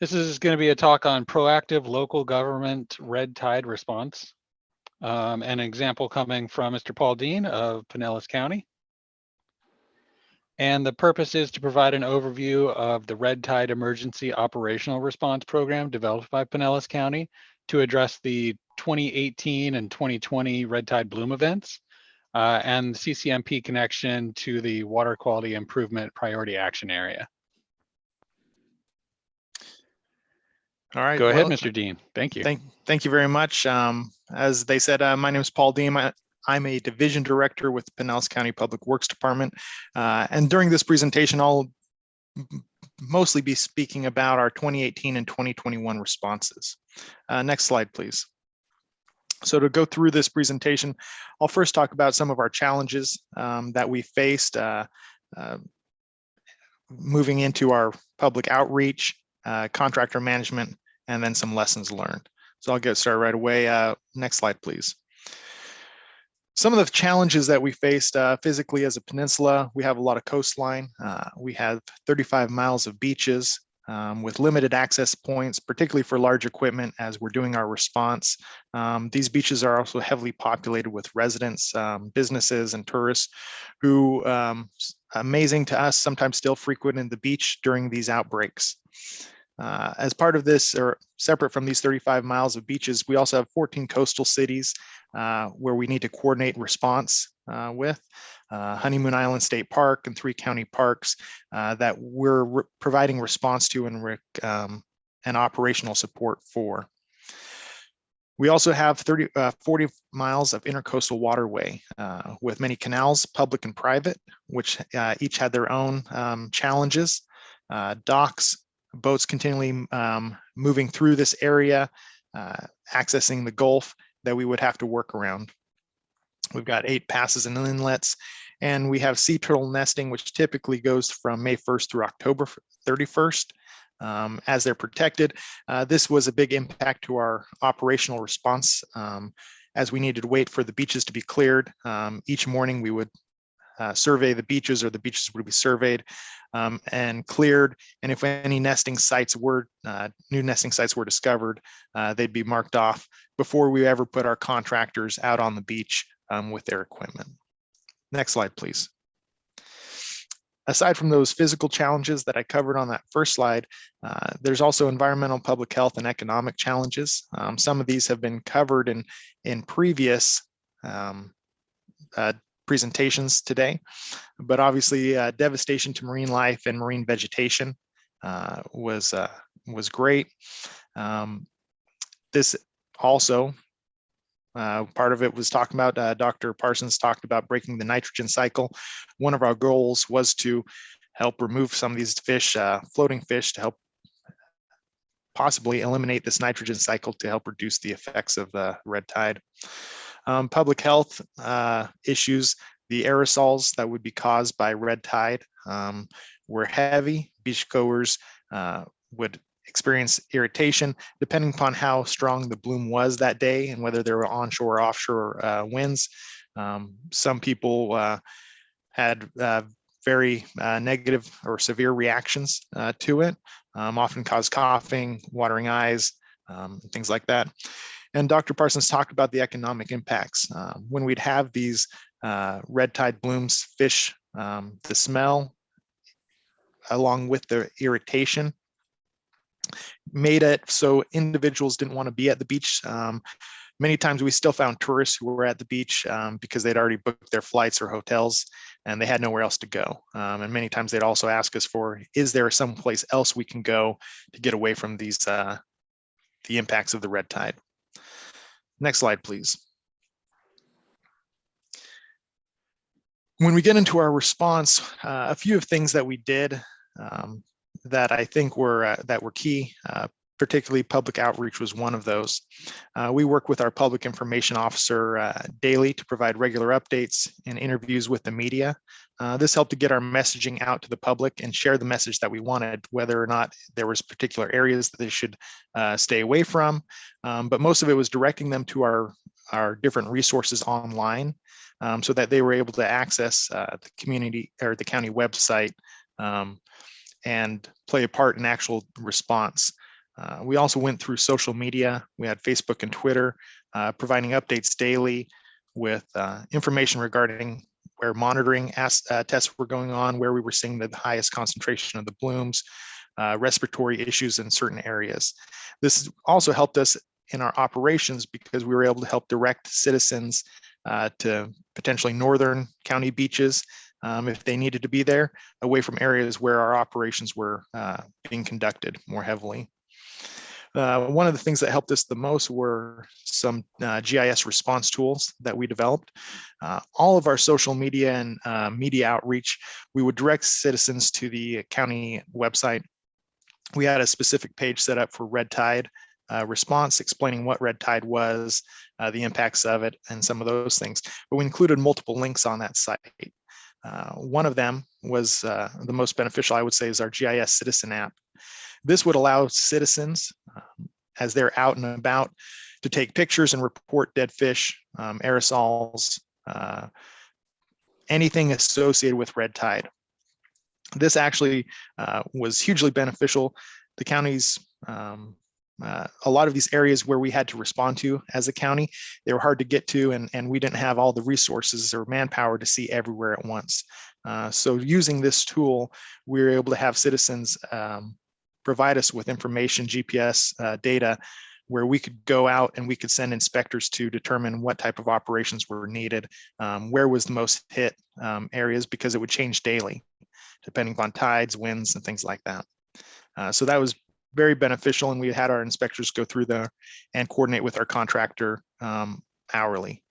This is going to be a talk on proactive local government red tide response. An example coming from Mr. Paul Dean of Pinellas County. And the purpose is to provide an overview of the Red Tide Emergency Operational Response Program developed by Pinellas County to address the 2018 and 2020 red tide bloom events and the CCMP connection to the Water Quality Improvement Priority Action Area. All right. Go ahead, Mr. Dean. Thank you. Thank you very much. As they said, my name is Paul Dean. I'm a division director with the Pinellas County Public Works Department. And during this presentation, I'll mostly be speaking about our 2018 and 2021 responses. Next slide, please. So to go through this presentation, I'll first talk about some of our challenges that we faced moving into our public outreach, contractor management, and then some lessons learned. So I'll get started right away. Next slide, please. Some of the challenges that we faced physically as a peninsula, we have a lot of coastline. We have 35 miles of beaches with limited access points, particularly for large equipment as we're doing our response. These beaches are also heavily populated with residents, businesses, and tourists who, amazing to us, sometimes still frequent the beach during these outbreaks. As part of this, or separate from these 35 miles of beaches, we also have 14 coastal cities where we need to coordinate response with. Honeymoon Island State Park and 3 county parks that we're providing response to and operational support for. We also have 40 miles of intercoastal waterway with many canals, public and private, which each had their own challenges. Docks, boats continually moving through this area, accessing the Gulf that we would have to work around. We've got 8 passes and inlets, and we have sea turtle nesting, which typically goes from May 1st through October 31st. As they're protected, this was a big impact to our operational response as we needed to wait for the beaches to be cleared. Each morning we would survey the beaches, or the beaches would be surveyed and cleared. And if any nesting sites were, new nesting sites were discovered, they'd be marked off before we ever put our contractors out on the beach with their equipment. Next slide, please. Aside from those physical challenges that I covered on that first slide, there's also environmental, public health, and economic challenges. Some of these have been covered in previous presentations today, but obviously devastation to marine life and marine vegetation was great. This also, part of it was talking about, Dr. Parsons talked about breaking the nitrogen cycle. One of our goals was to help remove some of these fish, floating fish, to help possibly eliminate this nitrogen cycle to help reduce the effects of the red tide. Public health issues, the aerosols that would be caused by red tide were heavy. Beachgoers would experience irritation depending upon how strong the bloom was that day and whether there were onshore or offshore winds. Some people had very negative or severe reactions to it, often caused coughing, watering eyes, things like that. And Dr. Parsons talked about the economic impacts. When we'd have these red tide blooms, fish, the smell, along with the irritation, made it so individuals didn't want to be at the beach. Many times we still found tourists who were at the beach because they'd already booked their flights or hotels and they had nowhere else to go. And many times they'd also ask us for, is there someplace else we can go to get away from these, the impacts of the red tide? Next slide, please. When we get into our response, a few of things that we did that I think were key, particularly public outreach was one of those. We work with our public information officer daily to provide regular updates and interviews with the media. This helped to get our messaging out to the public and share the message that we wanted, whether or not there was particular areas that they should stay away from. But most of it was directing them to our different resources online so that they were able to access the community or the county website and play a part in actual response. We also went through social media. We had Facebook and Twitter, providing updates daily with information regarding where monitoring tests were going on, where we were seeing the highest concentration of the blooms, respiratory issues in certain areas. This also helped us in our operations because we were able to help direct citizens to potentially northern county beaches if they needed to be there, away from areas where our operations were being conducted more heavily. One of the things that helped us the most were some GIS response tools that we developed. All of our social media and media outreach, we would direct citizens to the county website. We had a specific page set up for red tide response, explaining what red tide was, the impacts of it, and some of those things. But we included multiple links on that site. One of them was the most beneficial, I would say, is our GIS Citizen app. This would allow citizens, as they're out and about, to take pictures and report dead fish, aerosols, anything associated with red tide. This actually was hugely beneficial. The counties, a lot of these areas where we had to respond to as a county, they were hard to get to, and we didn't have all the resources or manpower to see everywhere at once. So using this tool, we were able to have citizens provide us with information, GPS data, where we could go out and we could send inspectors to determine what type of operations were needed, where was the most hit areas, because it would change daily, depending on tides, winds, and things like that. So that was very beneficial, and we had our inspectors go through there and coordinate with our contractor hourly.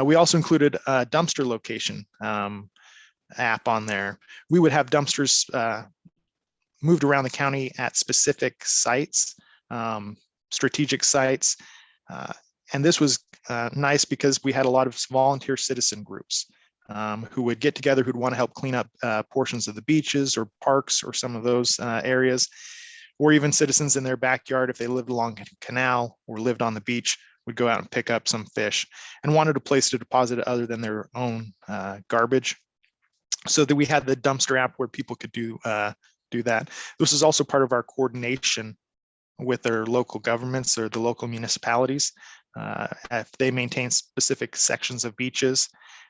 We also included a dumpster location app on there. We would have dumpsters moved around the county at specific sites, strategic sites. And this was nice because we had a lot of volunteer citizen groups who would get together, who'd want to help clean up portions of the beaches or parks or some of those areas, or even citizens in their backyard, if they lived along a canal or lived on the beach, would go out and pick up some fish and wanted a place to deposit it other than their own garbage. So that we had the dumpster app where people could do that. This is also part of our coordination with their local governments or the local municipalities. If they maintain specific sections of beaches,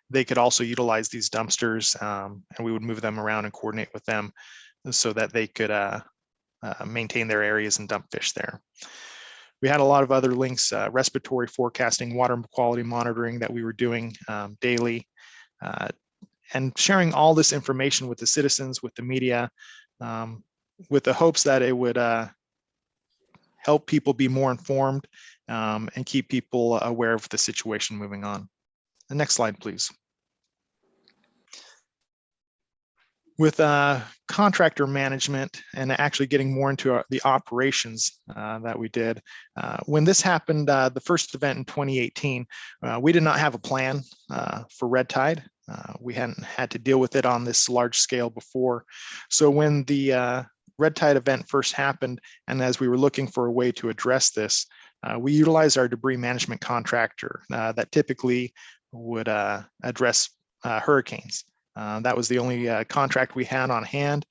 they could also utilize these dumpsters, and we would move them around and coordinate with them so that they could maintain their areas and dump fish there. We had a lot of other links, respiratory forecasting, water quality monitoring that we were doing daily, and sharing all this information with the citizens, with the media, with the hopes that it would help people be more informed and keep people aware of the situation moving on. The next slide, please. With contractor management and actually getting more into the operations that we did, when this happened, the first event in 2018, we did not have a plan for red tide. We hadn't had to deal with it on this large scale before. So when the red tide event first happened, and as we were looking for a way to address this, we utilized our debris management contractor that typically would address hurricanes. That was the only contract we had on hand.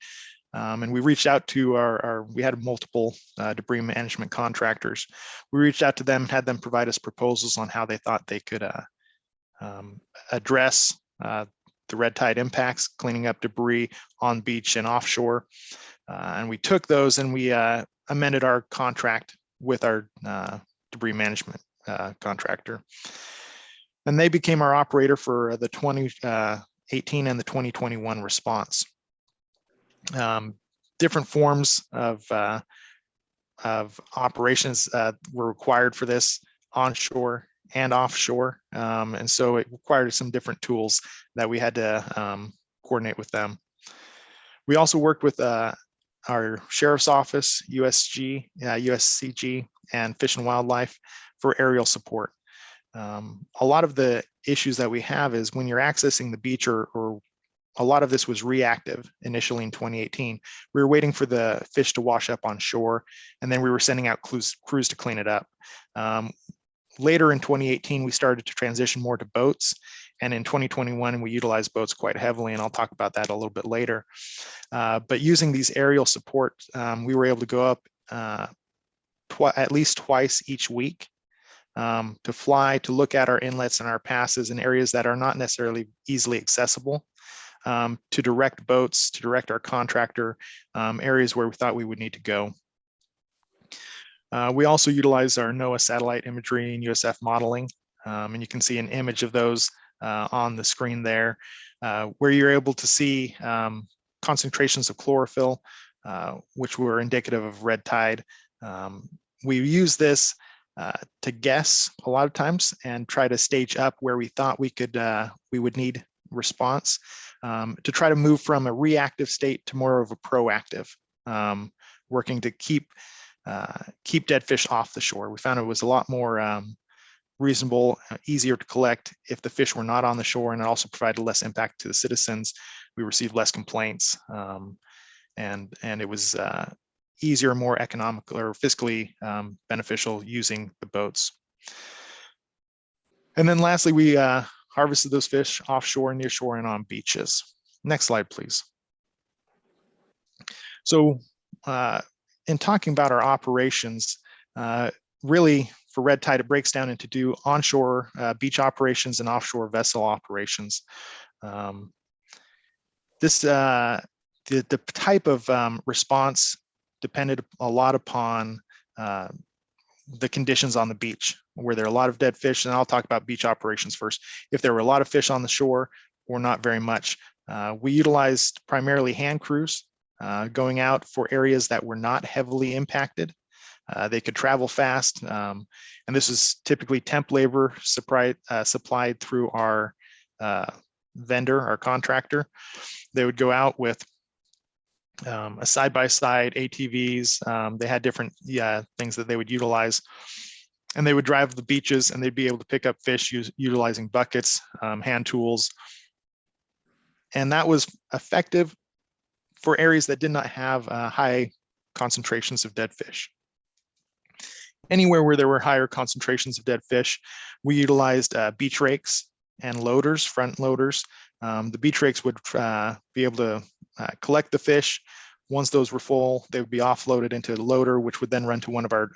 And we reached out to we had multiple debris management contractors. We reached out to them, had them provide us proposals on how they thought they could address the red tide impacts, cleaning up debris on beach and offshore. And we took those and we amended our contract with our debris management contractor. And they became our operator for the 2018 and the 2021 response. Different forms of operations were required for this, onshore and offshore. And so it required some different tools that we had to coordinate with them. We also worked with our Sheriff's Office, USCG, and Fish and Wildlife for aerial support. A lot of the issues that we have is when you're accessing the beach, or a lot of this was reactive initially in 2018. We were waiting for the fish to wash up on shore, and then we were sending out crews to clean it up. Later in 2018, we started to transition more to boats. And in 2021, we utilized boats quite heavily, and I'll talk about that a little bit later. But using these aerial support, we were able to go up at least twice each week to fly, to look at our inlets and our passes in areas that are not necessarily easily accessible, to direct boats, to direct our contractor, areas where we thought we would need to go. We also utilize our Noaa satellite imagery and USF modeling, and you can see an image of those on the screen there, where you're able to see concentrations of chlorophyll, which were indicative of red tide. We use this to guess a lot of times and try to stage up where we thought we would need response, to try to move from a reactive state to more of a proactive, working to keep dead fish off the shore. We found it was a lot more reasonable, easier to collect if the fish were not on the shore, and it also provided less impact to the citizens. We received less complaints, and it was easier, more economical or fiscally beneficial using the boats. And then lastly, we harvested those fish offshore, near shore, and on beaches. Next slide, please. So in talking about our operations, really for red tide, it breaks down into two: onshore beach operations and offshore vessel operations. The type of response depended a lot upon the conditions on the beach. Were there a lot of dead fish? And I'll talk about beach operations first. If there were a lot of fish on the shore or not very much, we utilized primarily hand crews going out for areas that were not heavily impacted. They could travel fast, and this is typically temp labor supplied through our vendor, our contractor. They would go out with a side-by-side ATVs. They had different things that they would utilize, and they would drive the beaches, and they'd be able to pick up fish utilizing buckets, hand tools, and that was effective for areas that did not have high concentrations of dead fish. Anywhere where there were higher concentrations of dead fish, we utilized beach rakes and loaders, front loaders. The beach rakes would be able to collect the fish. Once those were full, they would be offloaded into the loader, which would then run to one of our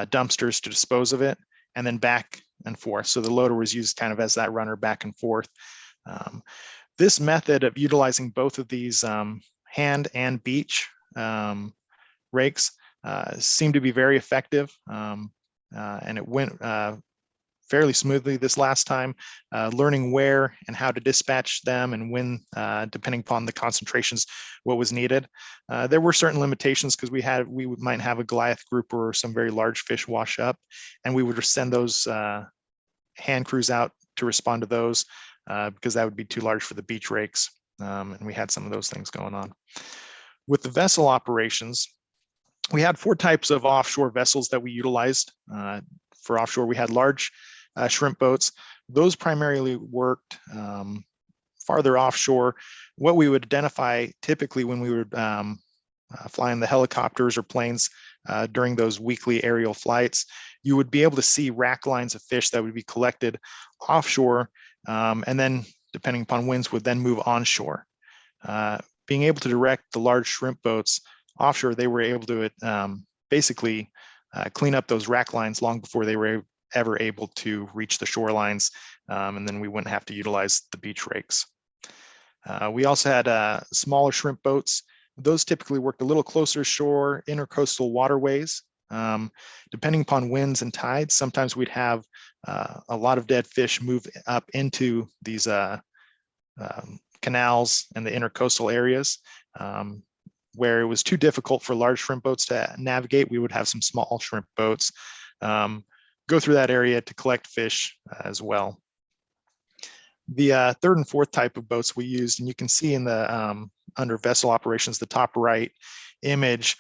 dumpsters to dispose of it, and then back and forth. So the loader was used kind of as that runner back and forth. This method of utilizing both of these hand and beach rakes seemed to be very effective, and it went fairly smoothly this last time, learning where and how to dispatch them and when, depending upon the concentrations, what was needed. There were certain limitations because we might have a Goliath group or some very large fish wash up, and we would send those hand crews out to respond to those because that would be too large for the beach rakes, and we had some of those things going on. With the vessel operations, we had 4 types of offshore vessels that we utilized. For offshore, we had large shrimp boats. Those primarily worked farther offshore. What we would identify typically when we would fly in the helicopters or planes during those weekly aerial flights, you would be able to see rack lines of fish that would be collected offshore, and then depending upon winds would then move onshore. Being able to direct the large shrimp boats offshore, they were able to basically clean up those rack lines long before they were ever able to reach the shorelines, and then we wouldn't have to utilize the beach rakes. We also had smaller shrimp boats. Those typically worked a little closer shore, intercoastal waterways. Depending upon winds and tides, sometimes we'd have a lot of dead fish move up into these canals and the intercoastal areas. Where it was too difficult for large shrimp boats to navigate, we would have some small shrimp boats go through that area to collect fish as well. The third and fourth type of boats we used, and you can see in the under vessel operations, the top right image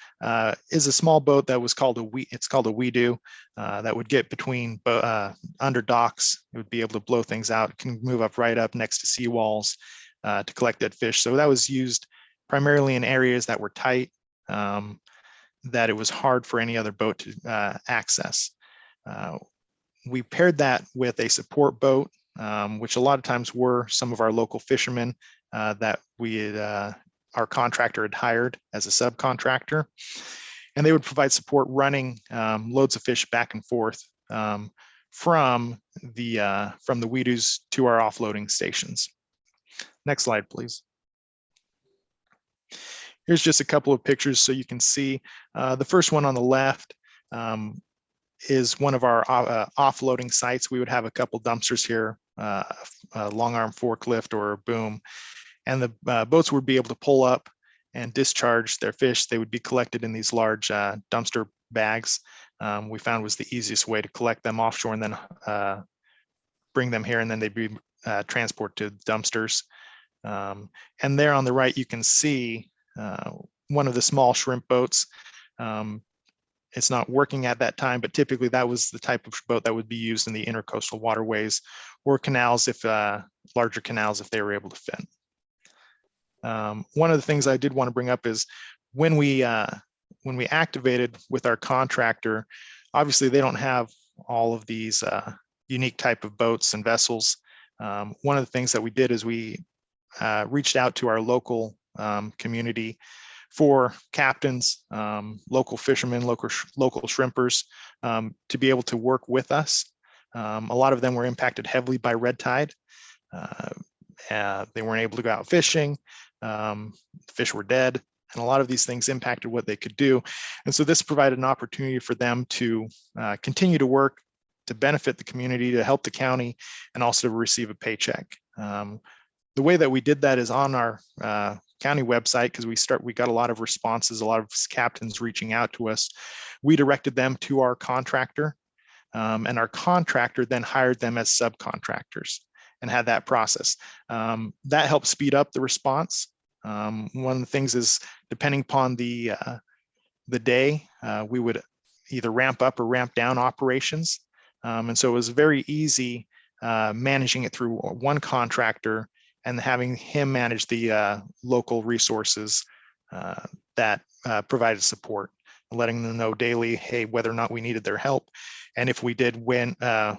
is a small boat that was called it's called a we-do that would get between under docks. It would be able to blow things out. It can move up right up next to seawalls to collect dead fish. So that was used primarily in areas that were tight, that it was hard for any other boat to access. We paired that with a support boat, which a lot of times were some of our local fishermen that we had, our contractor had hired as a subcontractor. And they would provide support running loads of fish back and forth from the Weedoos to our offloading stations. Next slide, please. Here's just a couple of pictures so you can see. The first one on the left is one of our offloading sites. We would have a couple dumpsters here, a long arm forklift or a boom, and the boats would be able to pull up and discharge their fish. They would be collected in these large dumpster bags. We found was the easiest way to collect them offshore and then bring them here, and then they'd be transported to dumpsters. And there on the right, you can see one of the small shrimp boats. It's not working at that time, but typically that was the type of boat that would be used in the intercoastal waterways or canals, if larger canals, if they were able to fit. One of the things I did want to bring up is when we activated with our contractor, obviously they don't have all of these unique type of boats and vessels. One of the things that we did is we reached out to our local community for captains, local fishermen, local shrimpers, to be able to work with us. A lot of them were impacted heavily by red tide. They weren't able to go out fishing. Fish were dead, and a lot of these things impacted what they could do. And so this provided an opportunity for them to continue to work, to benefit the community, to help the county, and also to receive a paycheck. The way that we did that is on our county website, because we got a lot of responses, a lot of captains reaching out to us. We directed them to our contractor, and our contractor then hired them as subcontractors and had that process. That helped speed up the response. One of the things is, depending upon the day, we would either ramp up or ramp down operations. And so it was very easy managing it through one contractor and having him manage the local resources that provided support, letting them know daily, hey, whether or not we needed their help, and if we did, when,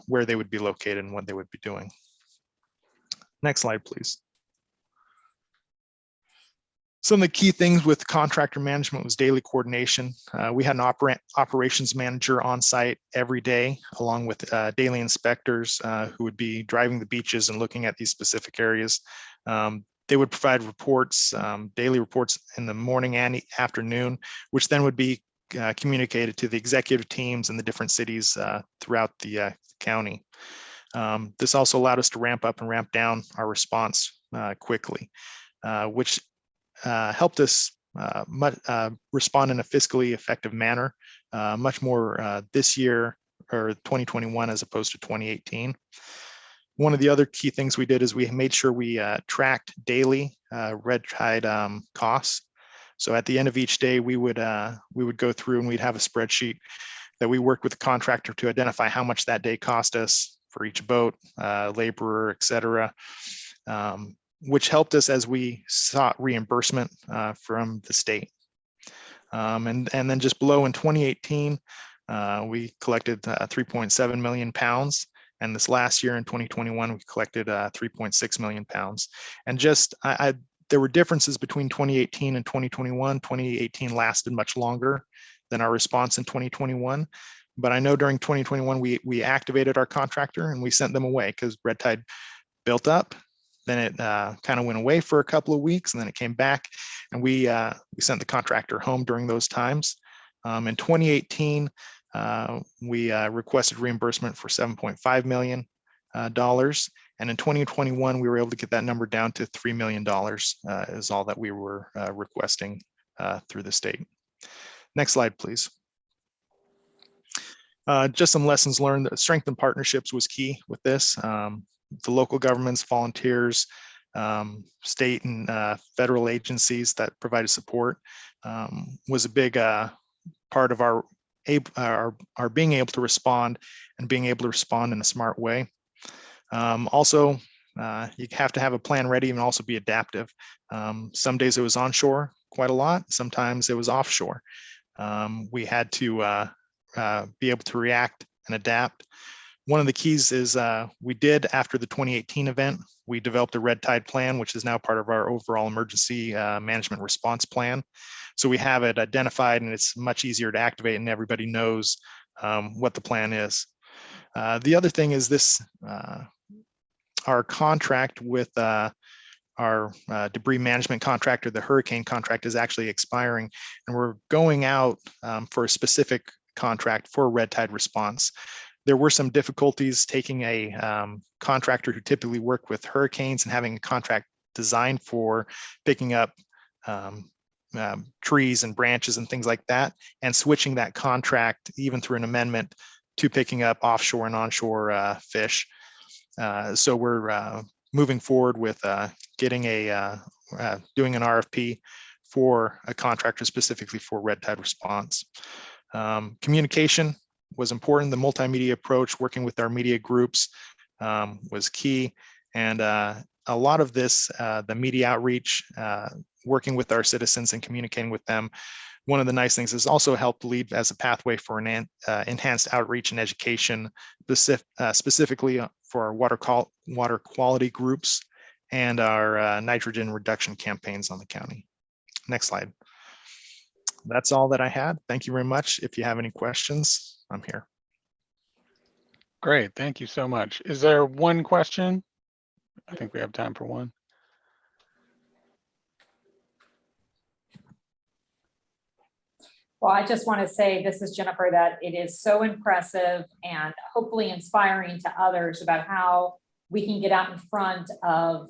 where they would be located and what they would be doing. Next slide, please. Some of the key things with contractor management was daily coordination. We had an operations manager on site every day, along with daily inspectors who would be driving the beaches and looking at these specific areas. They would provide reports, daily reports in the morning and afternoon, which then would be communicated to the executive teams in the different cities throughout the county. This also allowed us to ramp up and ramp down our response quickly, which helped us respond in a fiscally effective manner, much more this year, or 2021, as opposed to 2018. One of the other key things we did is we made sure we tracked daily red tide costs. So at the end of each day, we would go through and we'd have a spreadsheet that we worked with the contractor to identify how much that day cost us for each boat, laborer, et cetera, which helped us as we sought reimbursement from the state. And then just below in 2018, we collected 3.7 million pounds. And this last year in 2021, we collected 3.6 million pounds. And just, there were differences between 2018 and 2021. 2018 lasted much longer than our response in 2021. But I know during 2021, we activated our contractor and we sent them away because red tide built up. Then it kind of went away for a couple of weeks, and then it came back, and we sent the contractor home during those times. In 2018, we requested reimbursement for $7.5 million, and in 2021, we were able to get that number down to $3 million is all that we were requesting through the state. Next slide, please. Just some lessons learned. Strengthen partnerships was key with this. The local governments, volunteers, state and federal agencies that provided support was a big part of our being able to respond, and being able to respond in a smart way. Also, you have to have a plan ready and also be adaptive. Some days it was onshore quite a lot. Sometimes it was offshore. We had to be able to react and adapt. One of the keys is we did, after the 2018 event, we developed a red tide plan, which is now part of our overall emergency management response plan. So we have it identified, and it's much easier to activate, and everybody knows what the plan is. The other thing is this, our contract with our debris management contractor, the hurricane contract, is actually expiring, and we're going out for a specific contract for red tide response. There were some difficulties taking a contractor who typically work with hurricanes and having a contract designed for picking up trees and branches and things like that, and switching that contract even through an amendment to picking up offshore and onshore fish. So we're moving forward with getting doing an RFP for a contractor specifically for red tide response. Communication was important. The multimedia approach, working with our media groups, was key. And a lot of this, the media outreach, working with our citizens and communicating with them. One of the nice things is also helped lead as a pathway for an enhanced outreach and education, specifically for our water quality groups and our nitrogen reduction campaigns on the county. Next slide. That's all that I had. Thank you very much. If you have any questions, I'm here. Great, thank you so much. Is there one question? I think we have time for one. Well, I just want to say, this is Jennifer, that it is so impressive and hopefully inspiring to others about how we can get out in front of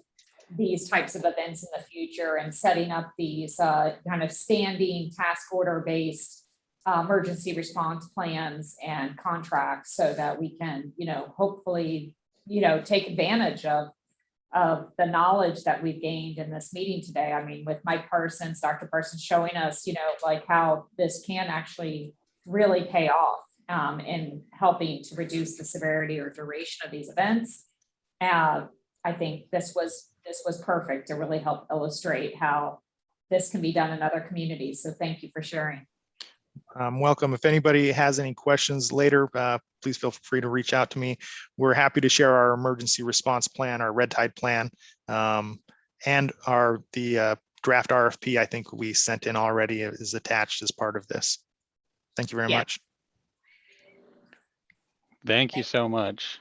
these types of events in the future and setting up these kind of standing task order based emergency response plans and contracts, so that we can, hopefully, take advantage of the knowledge that we've gained in this meeting today. I mean, with Mike Parsons, Dr. Parsons showing us, like how this can actually really pay off in helping to reduce the severity or duration of these events. I think this was perfect to really help illustrate how this can be done in other communities. So thank you for sharing. Welcome. If anybody has any questions later, please feel free to reach out to me. We're happy to share our emergency response plan, our red tide plan, and the draft RFP I think we sent in already is attached as part of this. Thank you very much. Thank you so much.